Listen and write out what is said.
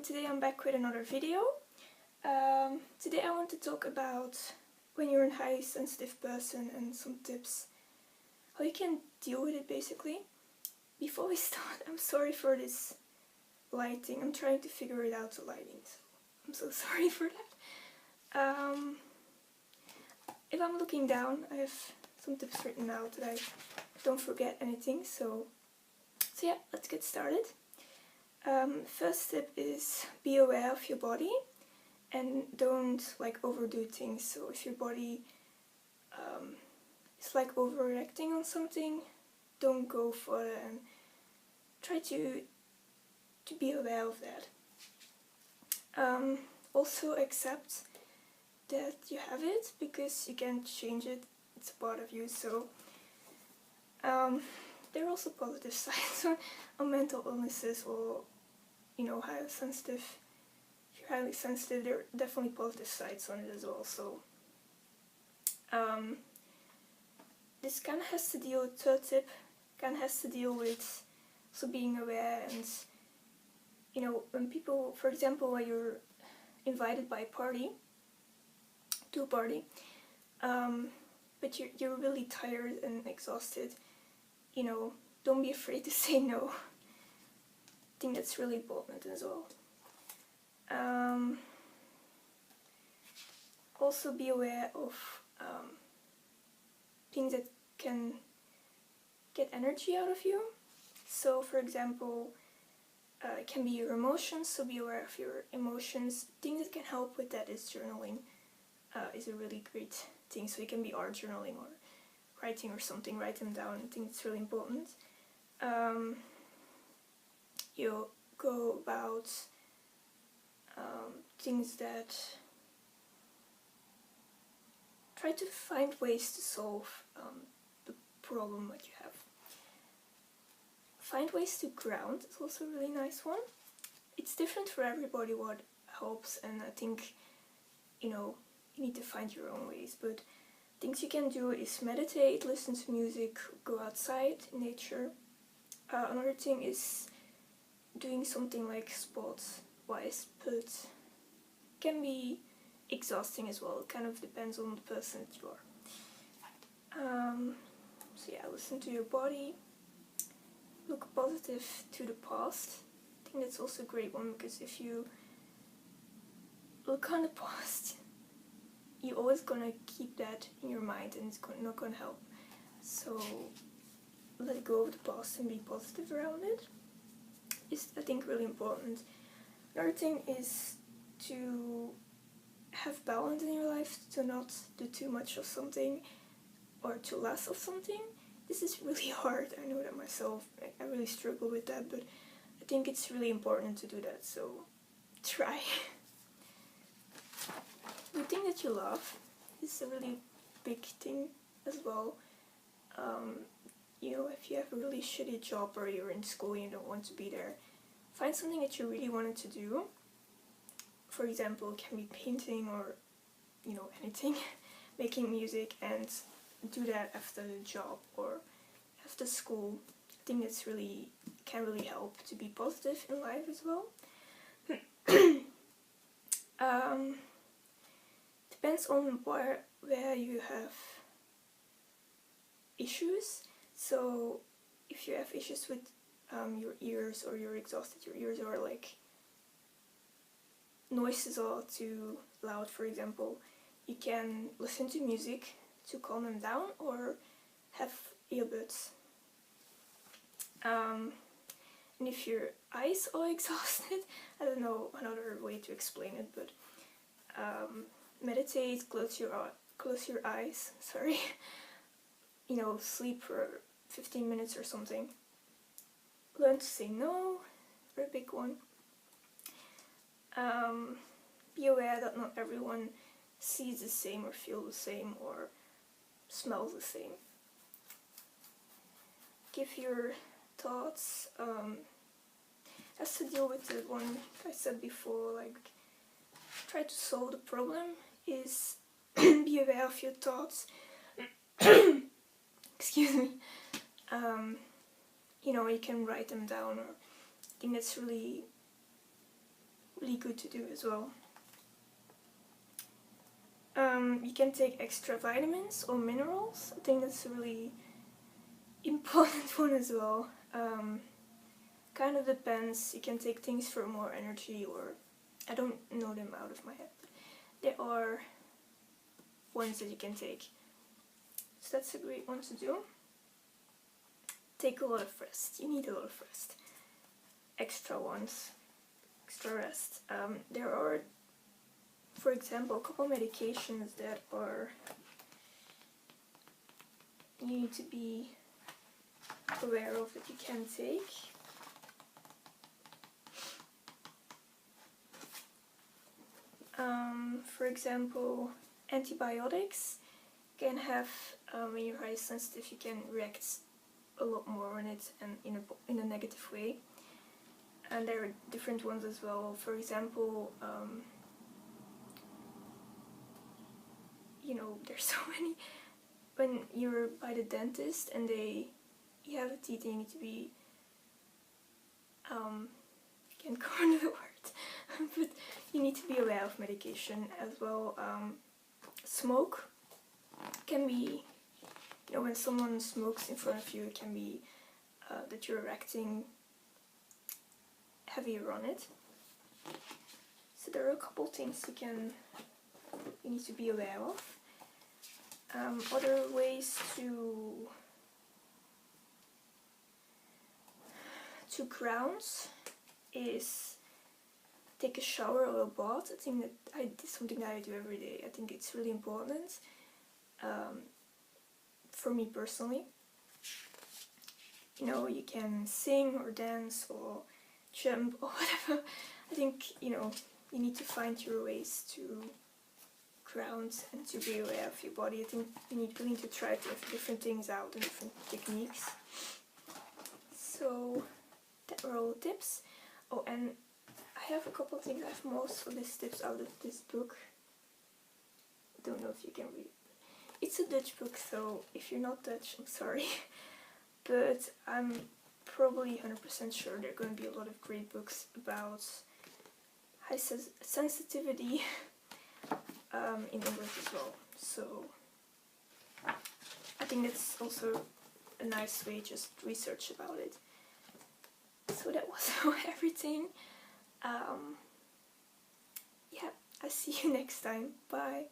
Today I'm back with another video. Today I want to talk about when you're a highly sensitive person and some tips how you can deal with it basically. Before we start, I'm sorry for this lighting. I'm trying to figure it out, the lighting, so I'm so sorry for that. If I'm looking down, I have some tips written out that I don't forget anything, so yeah, let's get started. First tip is be aware of your body and don't overdo things. So if your body is overreacting on something, don't go for it and try to be aware of that. Also accept that you have it because you can't change it, it's a part of you. So there are also positive sides on mental illnesses, or highly sensitive. If you're highly sensitive, there are definitely positive sides on it as well. So this kind of has to deal with, third tip kind of has to deal with also being aware. And when people, for example, when you're invited by a party to a party, but you're really tired and exhausted, don't be afraid to say no. I think that's really important as well. Also be aware of things that can get energy out of you. So for example, it can be your emotions, so be aware of your emotions. Things that can help with that is journaling. Is a really great thing. So it can be art journaling or writing or something. Write them down. I think it's really important. You go about things that try to find ways to solve the problem that you have. Find ways to ground is also a really nice one. It's different for everybody what helps, and I think you need to find your own ways, but things you can do is meditate, listen to music, go outside in nature. Another thing is doing something like sports wise, but can be exhausting as well. It kind of depends on the person that you are. So yeah, listen to your body, look positive to the past. I think that's also a great one, because if you look on the past, you're always gonna keep that in your mind and it's not gonna help. So let go of the past and be positive around it is, I think, really important. Another thing is to have balance in your life, to not do too much of something or too less of something. This is really hard, I know that myself. I really struggle with that, but I think it's really important to do that, so try. The thing that you love is a really big thing as well. If you have a really shitty job or you're in school and you don't want to be there, find something that you really wanted to do. For example, it can be painting or anything, making music, and do that after the job or after school. I think that's can really help to be positive in life as well. Depends on where you have issues. So if you have issues with your ears, or you're exhausted, your ears are noises are too loud, for example, you can listen to music to calm them down or have earbuds. And if your eyes are exhausted, I don't know another way to explain it, but meditate, close your eyes, sorry. Sleep for 15 minutes or something. Learn to say no, very big one. Be aware that not everyone sees the same or feels the same or smells the same. Give your thoughts, has to deal with the one I said before, try to solve the problem, is be aware of your thoughts. Excuse me. You can write them down, or I think that's really good to do as well. You can take extra vitamins or minerals. I think that's a really important one as well. Kind of depends. You can take things for more energy, or I don't know them out of my head. There are ones that you can take. So that's a great one to do. Take a lot of rest. You need a lot of rest. Extra ones. Extra rest. There are, for example, a couple medications that are you need to be aware of that you can take. For example, antibiotics can have, when you're highly sensitive, you can react a lot more on it and in a negative way. And there are different ones as well. For example, you know, there's so many. When you're by the dentist and you have a teeth and you need to be, can't go into the word, but you need to be aware of medication as well. Smoke can be, you know, when someone smokes in front of you, it can be that you're reacting heavier on it. So there are a couple things you need to be aware of. Other ways to ground is take a shower or a bath. I think that it's something that I do every day. I think it's really important for me personally. You know, you can sing or dance or jump or whatever. I think, you know, you need to find your ways to ground and to be aware of your body. I think you really need to try different things out and different techniques. So that were all the tips. Oh, and I have a couple things. I have most of these tips out of this book. Don't know if you can read it. It's a Dutch book, so if you're not Dutch, I'm sorry. But I'm probably 100% sure there are going to be a lot of great books about high sensitivity in English as well. So I think that's also a nice way just to research about it. So that was everything. Yeah, I'll see you next time. Bye.